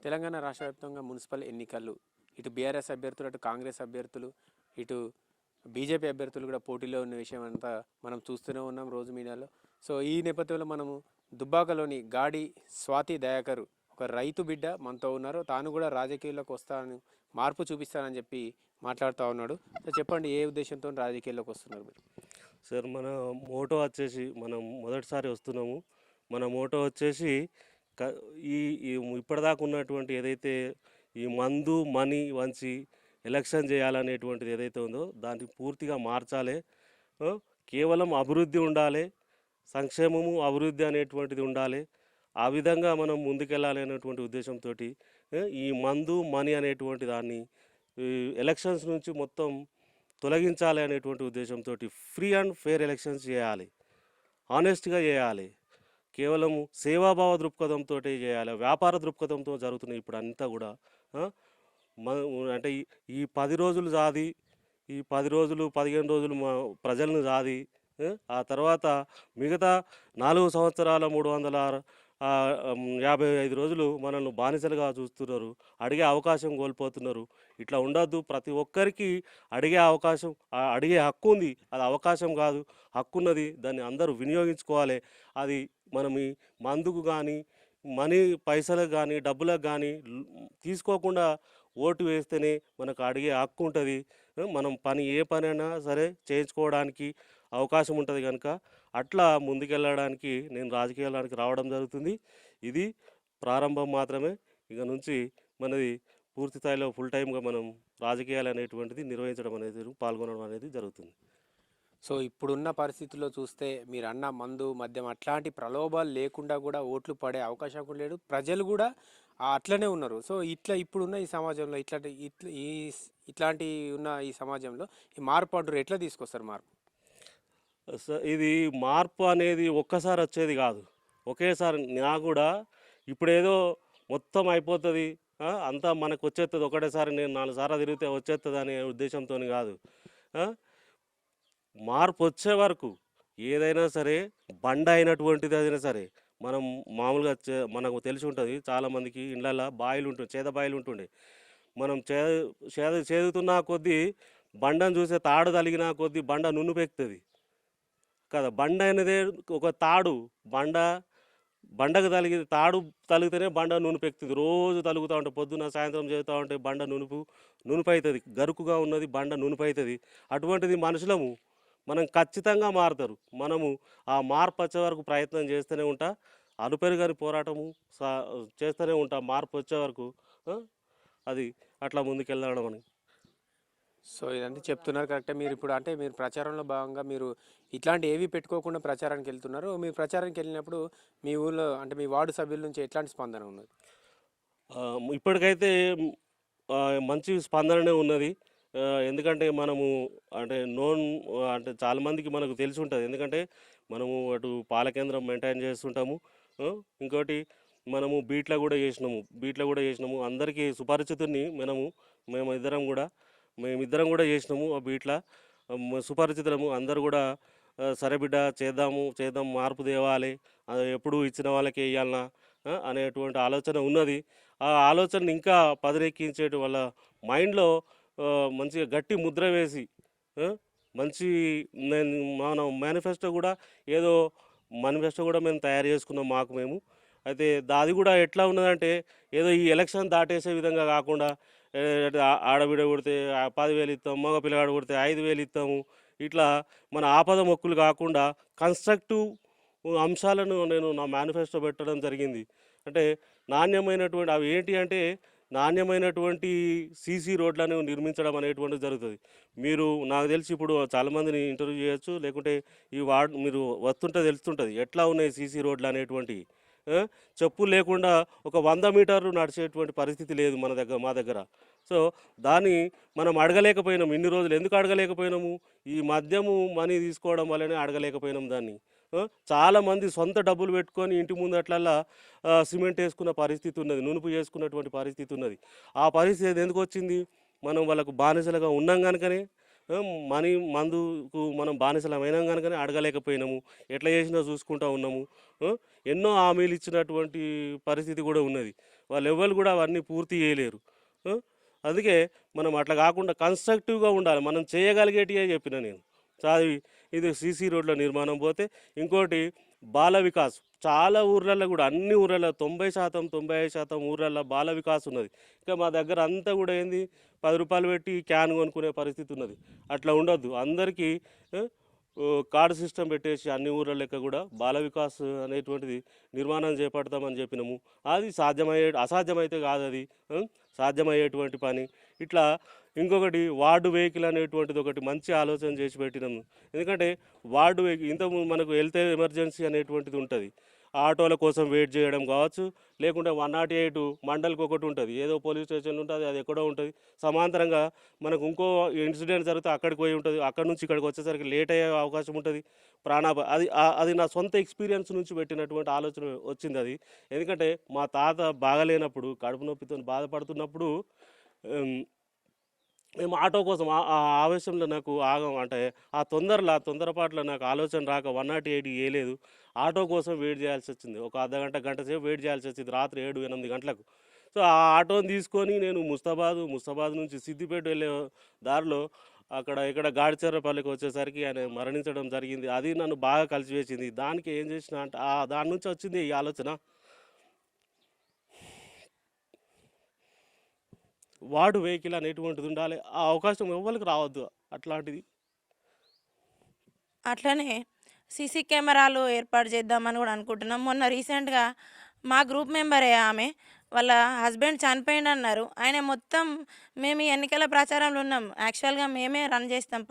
తెలంగాణ రాష్ట్ర వ్యాప్తంగా మున్సిపల్ ఎన్నికలు ఇటు బీఆర్ఎస్ అభ్యర్థులు అటు కాంగ్రెస్ అభ్యర్థులు ఇటు బీజేపీ అభ్యర్థులు కూడా పోటీలో ఉన్న విషయం అంతా మనం చూస్తూనే ఉన్నాం రోజు మీడియాలో. సో ఈ నేపథ్యంలో మనము దుబ్బాకలోని గాడి స్వాతి దయాకర్ ఒక రైతు బిడ్డ మనతో ఉన్నారు. తాను కూడా రాజకీయాల్లోకి వస్తానని మార్పు చూపిస్తానని చెప్పి మాట్లాడుతూ ఉన్నాడు. సో చెప్పండి, ఏ ఉద్దేశంతో రాజకీయాల్లోకి వస్తున్నారు మీరు? సార్, మన మోటో వచ్చేసి మనం మొదటిసారి వస్తున్నాము. మన మోటో వచ్చేసి క ఈ ఈ ఇప్పటిదాకా ఉన్నటువంటి ఏదైతే ఈ మందు మనీ వంచి ఎలక్షన్ చేయాలనేటువంటిది ఏదైతే ఉందో దాన్ని పూర్తిగా మార్చాలి. ఆ, కేవలం అభివృద్ధి ఉండాలి, సంక్షేమము అభివృద్ధి అనేటువంటిది ఉండాలి. ఆ విధంగా మనం ముందుకెళ్ళాలి అనేటువంటి ఉద్దేశంతో ఈ మందు మనీ అనేటువంటి దాన్ని ఈ ఎలక్షన్స్ నుంచి మొత్తం తొలగించాలి అనేటువంటి ఉద్దేశంతో ఫ్రీ అండ్ ఫెయిర్ ఎలక్షన్స్ చేయాలి, ఆనెస్ట్గా చేయాలి, కేవలం సేవాభావ దృక్పథంతో చేయాలి. వ్యాపార దృక్పథంతో జరుగుతున్నాయి ఇప్పుడు అంతా కూడా. ఆ, అంటే ఈ 10 రోజులు సాది, ఈ 10 రోజులు 15 రోజులు ప్రజలను సాది, ఆ తర్వాత మిగతా 4 సంవత్సరాల 355 రోజులు మనల్ని బానిసలుగా చూస్తున్నారు, అడిగే అవకాశం కోల్పోతున్నారు. ఇట్లా ఉండొద్దు. ప్రతి ఒక్కరికి అడిగే అవకాశం, అడిగే హక్కు ఉంది. అది అవకాశం కాదు, హక్కు ఉన్నది. దాన్ని అందరూ వినియోగించుకోవాలి. అది మనం ఈ మందుకు కానీ మనీ పైసలకు కానీ డబ్బులకు కానీ తీసుకోకుండా ఓటు వేస్తేనే మనకు అడిగే హక్కు ఉంటుంది. మనం ఏ పనైనా సరే చేయించుకోవడానికి అవకాశం ఉంటుంది. కనుక అట్లా ముందుకెళ్ళడానికి నేను రాజకీయాలకు రావడం జరుగుతుంది. ఇది ప్రారంభం మాత్రమే. ఇక నుంచి మనది పూర్తి స్థాయిలో ఫుల్ టైమ్గా మనం రాజకీయాలు అనేటువంటిది నిర్వహించడం అనేది, పాల్గొనడం అనేది జరుగుతుంది. సో ఇప్పుడున్న పరిస్థితుల్లో చూస్తే మీరు అన్న మందు మద్యం అట్లాంటి ప్రలోభాలు లేకుండా కూడా ఓట్లు పడే అవకాశం కూడా లేదు. ప్రజలు కూడా అట్లనే ఉన్నారు. సో ఇప్పుడున్న ఈ సమాజంలో ఇట్లాంటి ఉన్న ఈ సమాజంలో ఈ మార్పు అంటారు ఎట్లా తీసుకొస్తారు మార్పు? ఇది మార్పు అనేది ఒక్కసారి వచ్చేది కాదు, ఒకేసారి. నాకు కూడా ఇప్పుడేదో మొత్తం అయిపోతుంది, అంతా మనకు వచ్చేస్తుంది ఒకటేసారి, నేను 4 సార్లు తిరిగితే వచ్చేస్తుంది అనే ఉద్దేశంతో కాదు. మార్పు వచ్చే వరకు ఏదైనా సరే, బండ అయినటువంటిది అయినా సరే, మనం మామూలుగా మనకు తెలిసి ఉంటుంది, చాలామందికి ఇళ్ళల్లో బాయిలు ఉంటుంది, చేద బాయిలు ఉంటుండే. మనం చేదుతున్న కొద్దీ బండను చూసే తాడు తలిగిన కొద్దీ బండ నున్ను పెక్కుతుంది కదా. బండ అనేది ఒక తాడు, బండకు తాడు తలిగితేనే బండ నూనె పెక్కుతుంది. రోజు తలుగుతూ ఉంటే, పొద్దున్న సాయంత్రం చేస్తూ ఉంటే బండ నునుపు అవుతుంది, గరుకుగా ఉన్నది బండ నునుపు అవుతుంది. అటువంటిది మనుషులము, మనం ఖచ్చితంగా మారుతారు. మనము ఆ మార్పు వచ్చే వరకు ప్రయత్నం చేస్తూనే ఉంటా, అలుపెరుగని పోరాటము చేస్తూనే ఉంటా మార్పు వచ్చే వరకు. అది అట్లా ముందుకెళ్ళడం అని. సో ఇదంతా చెప్తున్నారు కరెక్టే. మీరు ఇప్పుడు అంటే మీరు ప్రచారంలో భాగంగా మీరు ఇట్లాంటి ఏవి పెట్టుకోకుండా ప్రచారానికి వెళ్తున్నారు. మీరు ప్రచారానికి వెళ్ళినప్పుడు మీ ఊళ్ళో అంటే మీ వార్డు సభ్యుల నుంచి ఎట్లాంటి స్పందన ఉన్నది? ఇప్పటికైతే మంచి స్పందననే ఉన్నది. ఎందుకంటే మనము అంటే అంటే చాలామందికి మనకు తెలిసి ఉంటుంది. ఎందుకంటే మనము అటు పాల కేంద్రం మెయింటైన్ చేస్తుంటాము. ఇంకోటి మనము బీట్లో కూడా చేసినాము. అందరికీ సుపరిచితుని మేమిద్దరం కూడా చేసినాము. ఆ బీట్లా సుపరిచితులము. అందరు కూడా సరే బిడ్డ చేద్దాం, మార్పు తేవాలి, ఎప్పుడు ఇచ్చిన వాళ్ళకే ఇవ్వాలన్నా అనేటువంటి ఆలోచన ఉన్నది. ఆ ఆలోచనని ఇంకా పదునెక్కించేటి వాళ్ళ మైండ్లో మంచిగా గట్టి ముద్ర వేసి మంచి మన మేనిఫెస్టో కూడా మేము తయారు చేసుకున్నాం మేము. అయితే అది కూడా ఎట్లా ఉన్నదంటే, ఏదో ఈ ఎలక్షన్ దాటేసే విధంగా కాకుండా, ఆడబిడ్డ కొడితే 10,000 ఇస్తాం, మగ పిల్లగాడు కొడితే 5,000 ఇస్తాము, ఇట్లా మన ఆపద మొక్కులు కాకుండా కన్స్ట్రక్టివ్ అంశాలను నేను నా మేనిఫెస్టో పెట్టడం జరిగింది. అంటే అవి ఏంటి అంటే, నాణ్యమైనటువంటి సీసీ రోడ్లను నిర్మించడం అనేటువంటిది జరుగుతుంది. మీరు నాకు తెలిసి ఇప్పుడు చాలామందిని ఇంటర్వ్యూ చేయొచ్చు, లేకుంటే ఈ వార్డు మీరు వస్తుంటే తెలుస్తుంటుంది ఎట్లా ఉన్నాయి సీసీ రోడ్లు అనేటువంటివి. చెప్పులు లేకుండా ఒక 100 మీటర్లు నడిచేటువంటి పరిస్థితి లేదు మా దగ్గర. సో దాన్ని మనం అడగలేకపోయినాము. ఇన్ని రోజులు ఎందుకు అడగలేకపోయినాము? ఈ మద్యము మనీ తీసుకోవడం వల్లనే అడగలేకపోయినాం దాన్ని. చాలామంది సొంత డబ్బులు పెట్టుకొని ఇంటి ముందట్లల్లా సిమెంట్ వేసుకున్న పరిస్థితి ఉన్నది, నునుపు చేసుకున్నటువంటి పరిస్థితి ఉన్నది. ఆ పరిస్థితి ఎందుకు వచ్చింది? మనం వాళ్ళకు బానిసలుగా ఉన్నాం కనుకనే, మందుకు మనం బానిసలమైనాం కనుకనే అడగలేకపోయినాము. ఎట్లా చేసినా చూసుకుంటూ ఉన్నాము. ఎన్నో హామీలు ఇచ్చినటువంటి పరిస్థితి కూడా ఉన్నది. వాళ్ళు ఎవరు కూడా అవన్నీ పూర్తి చేయలేరు. ఆ? అందుకే మనం అట్లా కాకుండా కన్స్ట్రక్టివ్గా ఉండాలి. మనం చేయగలిగేటివే చెప్పిన నేను. చదివి ఇది సీసీ రోడ్ల నిర్మాణం పోతే ఇంకోటి బాల వికాస్ చాలా ఊర్లలో కూడా అన్ని ఊర్లలో 90% 95% ఊర్లలో బాల వికాస్ ఉన్నది. ఇంకా మా దగ్గర అంతా కూడా ఏంది 10 రూపాయలు పెట్టి క్యాన్ కొనుక్కునే పరిస్థితి ఉన్నది. అట్లా ఉండొద్దు. అందరికీ ఆ, కార్డు సిస్టమ్ పెట్టేసి అన్ని ఊర్ల లెక్క కూడా బాల వికాస్ అనేటువంటిది నిర్మాణం చేపడతామని చెప్పినాము. అది అసాధ్యమైతే కాదు అది. సాధ్యమయ్యేటువంటి పని. ఇట్లా ఇంకొకటి వార్డు వెహికల్ అనేటువంటిది ఒకటి మంచి ఆలోచన చేసి పెట్టినాము. ఎందుకంటే వార్డు వెహికల్ ఇంతకుముందు మనకు హెల్త్ ఎమర్జెన్సీ అనేటువంటిది ఉంటుంది. ఆటోల కోసం వెయిట్ చేయడం కావచ్చు, లేకుంటే 108 మండలికి ఒకటి ఉంటుంది, ఏదో పోలీస్ స్టేషన్ ఉంటుంది, అది ఎక్కడో ఉంటుంది. సమాంతరంగా మనకు ఇంకో ఇన్సిడెంట్ జరిగితే అక్కడికి పోయి ఉంటుంది, అక్కడి నుంచి ఇక్కడికి వచ్చేసరికి లేట్ అయ్యే అవకాశం ఉంటుంది. అది నా సొంత ఎక్స్పీరియన్స్ నుంచి పెట్టినటువంటి ఆలోచన వచ్చింది అది. ఎందుకంటే మా తాత బాగలేనప్పుడు కడుపు నొప్పితో బాధపడుతున్నప్పుడు మేము ఆటో కోసం ఆ ఆవేశంలో నాకు అంటే తొందరపాట్లో నాకు ఆలోచన రాక 108 వేయలేదు. ఆటో కోసం వెయిట్ చేయాల్సి వచ్చింది. ఒక అర్ధగంట గంట సేపు వెయిట్ చేయాల్సి వచ్చింది రాత్రి 7-8 గంటలకు. సో ఆ ఆటోని తీసుకొని నేను ముస్తాబాద్ నుంచి సిద్దిపేట వెళ్ళే దారిలో ఇక్కడ గాడిచెర్రపల్లికి వచ్చేసరికి ఆయన మరణించడం జరిగింది. అది నన్ను బాగా కలిసివేసింది. దానికి ఏం చేసిన అంటే దాని నుంచి వచ్చింది ఈ ఆలోచన. వార్డు వెహికల్ అనేటువంటిది ఉండాలి. ఆ అవకాశం ఎవ్వరికి రావద్దు అట్లాంటిది. అట్లనే సీసీ కెమెరాలు ఏర్పాటు చేద్దామని కూడా అనుకుంటున్నాం. మొన్న రీసెంట్గా మా గ్రూప్ మెంబరే ఆమె వాళ్ళ హస్బెండ్ చనిపోయిండు అన్నారు. ఆయన మొత్తం మేము ఈ ఎన్నికల ప్రచారంలో ఉన్నాం. యాక్చువల్గా మేమే రన్ చేస్తాం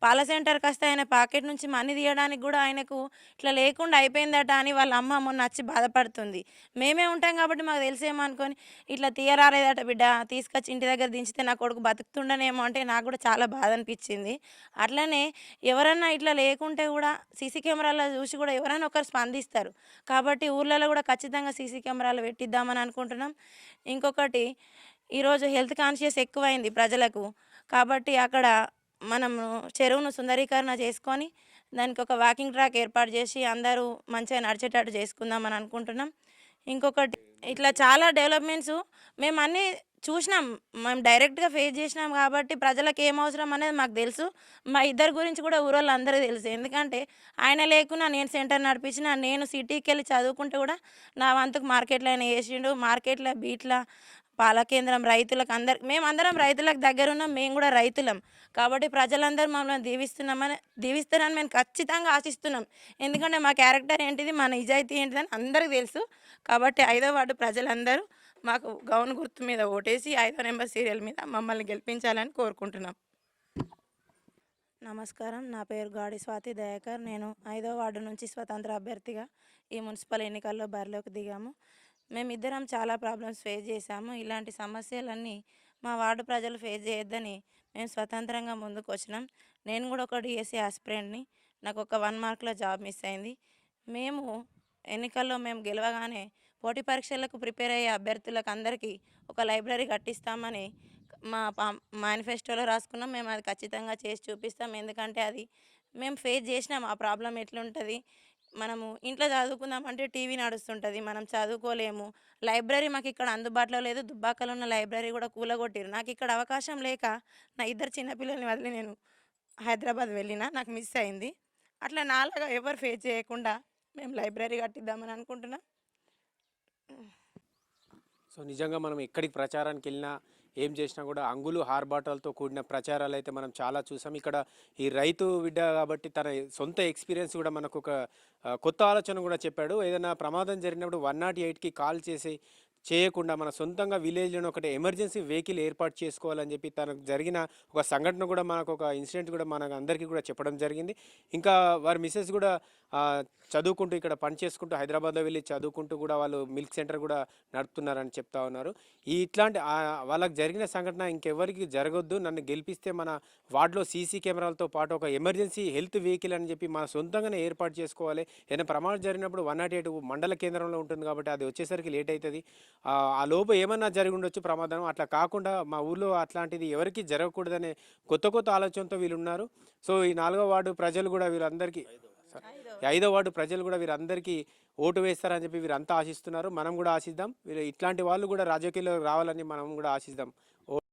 పాల సెంటర్కి వస్తే ఆయన పాకెట్ నుంచి మనీ తీయడానికి కూడా ఆయనకు ఇట్లా లేకుండా అయిపోయిందట అని వాళ్ళ అమ్మ మొన్న వచ్చి బాధపడుతుంది. మేమే ఉంటాం కాబట్టి మాకు తెలిసేమో అనుకొని ఇట్లా తీయరాలేదట బిడ్డ, తీసుకొచ్చి ఇంటి దగ్గర దించితే నా కొడుకు బతుకుతుండనేమో అంటే నాకు కూడా చాలా బాధ అనిపించింది. అట్లనే ఎవరన్నా ఇట్లా లేకుంటే కూడా సీసీ కెమెరాలో చూసి కూడా ఎవరైనా ఒకరు స్పందిస్తారు. కాబట్టి ఊర్లలో కూడా ఖచ్చితంగా సీసీ కెమెరాలు పెట్టిద్దామని అనుకుంటున్నాం. ఇంకొకటి ఈరోజు హెల్త్ కాన్షియస్ ఎక్కువైంది ప్రజలకు. కాబట్టి అక్కడ మనము చెరువును సుందరీకరణ చేసుకొని దానికి ఒక వాకింగ్ ట్రాక్ ఏర్పాటు చేసి అందరూ మంచిగా నడిచేటట్టు చేసుకుందామని అనుకుంటున్నాం. ఇంకొకటి ఇట్లా చాలా డెవలప్మెంట్స్ మేము అన్నీ చూసినాం, మేము డైరెక్ట్గా ఫేస్ చేసినాం కాబట్టి ప్రజలకు ఏం అవసరం అనేది మాకు తెలుసు. మా ఇద్దరి గురించి కూడా ఊరోళ్ళు అందరూ తెలుసు. ఎందుకంటే ఆయన లేకున్నా నేను సెంటర్ నడిపించిన, నేను సిటీకి వెళ్ళి చదువుకుంటే కూడా నా వంతుకు మార్కెట్లో ఆయన వేసిండు. మార్కెట్లో బీట్ల పాల కేంద్రం రైతులకు మేమందరం రైతులకు దగ్గర ఉన్నాం, మేము కూడా రైతులం. కాబట్టి ప్రజలందరూ మమ్మల్ని దీవిస్తారని మేము ఖచ్చితంగా ఆశిస్తున్నాం. ఎందుకంటే మా క్యారెక్టర్ ఏంటిది, మా నిజాయితీ ఏంటిదని అందరికీ తెలుసు. కాబట్టి 5వ వార్డు ప్రజలందరూ మాకు గౌను గుర్తు మీద ఓటేసి 5వ నెంబర్ సీరియల్ మీద మమ్మల్ని గెలిపించాలని కోరుకుంటున్నాం. నమస్కారం, నా పేరు గాడి స్వాతి దయాకర్. నేను 5వ వార్డు నుంచి స్వతంత్ర అభ్యర్థిగా ఈ మున్సిపల్ ఎన్నికల్లో బరిలోకి దిగాము. మేమిద్దరం చాలా ప్రాబ్లమ్స్ ఫేస్ చేశాము. ఇలాంటి సమస్యలన్నీ మా వార్డు ప్రజలు ఫేస్ చేయొద్దని మేము స్వతంత్రంగా ముందుకు వచ్చినాం. నేను కూడా ఒక డిఎస్సి ఆస్పిరెంట్ని. నాకు ఒక 1 మార్కులో జాబ్ మిస్ అయింది. మేము ఎన్నికల్లో గెలవగానే పోటీ పరీక్షలకు ప్రిపేర్ అయ్యే అభ్యర్థులకు అందరికీ ఒక లైబ్రరీ కట్టిస్తామని మా మేనిఫెస్టోలో రాసుకున్నాం. మేము అది ఖచ్చితంగా చేసి చూపిస్తాం. ఎందుకంటే అది మేము ఫేస్ చేసినాం. ఆ ప్రాబ్లం ఎట్లుంటుంది, మనము ఇంట్లో చదువుకుందామంటే టీవీ నడుస్తుంటుంది, మనం చదువుకోలేము. లైబ్రరీ మాకు ఇక్కడ అందుబాటులో లేదు. దుబ్బాకలో ఉన్న లైబ్రరీ కూడా కూలగొట్టిరు. నాకు ఇక్కడ అవకాశం లేక నా 2 చిన్నపిల్లల్ని వదిలి నేను హైదరాబాద్ వెళ్ళినా, నాకు మిస్ అయింది. అట్లా నాలాగా ఎవరు ఫేస్ చేయకుండా మేము లైబ్రరీ కట్టిద్దామని అనుకుంటున్నాం. సో నిజంగా మనం ఎక్కడికి ప్రచారానికి వెళ్ళినా ఏం చేసినా కూడా అంగులు ఆర్భాటాలతో కూడిన ప్రచారాలు అయితే మనం చాలా చూసాం. ఇక్కడ ఈ రైతు బిడ్డ కాబట్టి తన సొంత ఎక్స్పీరియన్స్ కూడా మనకు ఒక కొత్త ఆలోచన కూడా చెప్పాడు. ఏదైనా ప్రమాదం జరిగినప్పుడు 108కి కాల్ చేయకుండా మన సొంతంగా విలేజ్లోనే ఒకటి ఎమర్జెన్సీ వెహికల్ ఏర్పాటు చేసుకోవాలని చెప్పి తనకు జరిగిన ఒక సంఘటన కూడా మనకు ఒక ఇన్సిడెంట్ కూడా మనకు అందరికీ కూడా చెప్పడం జరిగింది. ఇంకా వారి మిస్సెస్ కూడా చదువుకుంటూ ఇక్కడ పని చేసుకుంటూ హైదరాబాద్లో వెళ్ళి చదువుకుంటూ కూడా వాళ్ళు మిల్క్ సెంటర్ కూడా నడుపుతున్నారని చెప్తా ఉన్నారు. ఇట్లాంటి వాళ్ళకి జరిగిన సంఘటన ఇంకెవరికి జరగొద్దు, నన్ను గెలిపిస్తే మన వార్డులో సీసీ కెమెరాలతో పాటు ఒక ఎమర్జెన్సీ హెల్త్ వెహికల్ అని చెప్పి మన సొంతంగానే ఏర్పాటు చేసుకోవాలి. ఏదైనా ప్రమాదం జరిగినప్పుడు 108 మండల కేంద్రంలో ఉంటుంది కాబట్టి అది వచ్చేసరికి లేట్ అవుతుంది. ఆ లోపు ఏమన్నా జరిగి ఉండొచ్చు ప్రమాదం. అట్లా కాకుండా మా ఊళ్ళో అట్లాంటిది ఎవరికి జరగకూడదనే కొత్త ఆలోచనతో వీళ్ళు ఉన్నారు. సో ఈ 4వ వార్డు ప్రజలు కూడా వీళ్ళందరికీ సార్ 5వ వార్డు ప్రజలు కూడా వీరందరికీ ఓటు వేస్తారని చెప్పి వీరంతా ఆశిస్తున్నారు. మనం కూడా ఆశిద్దాం. వీరు ఇట్లాంటి వాళ్ళు కూడా రాజకీయాల్లో రావాలని మనం కూడా ఆశిద్దాం.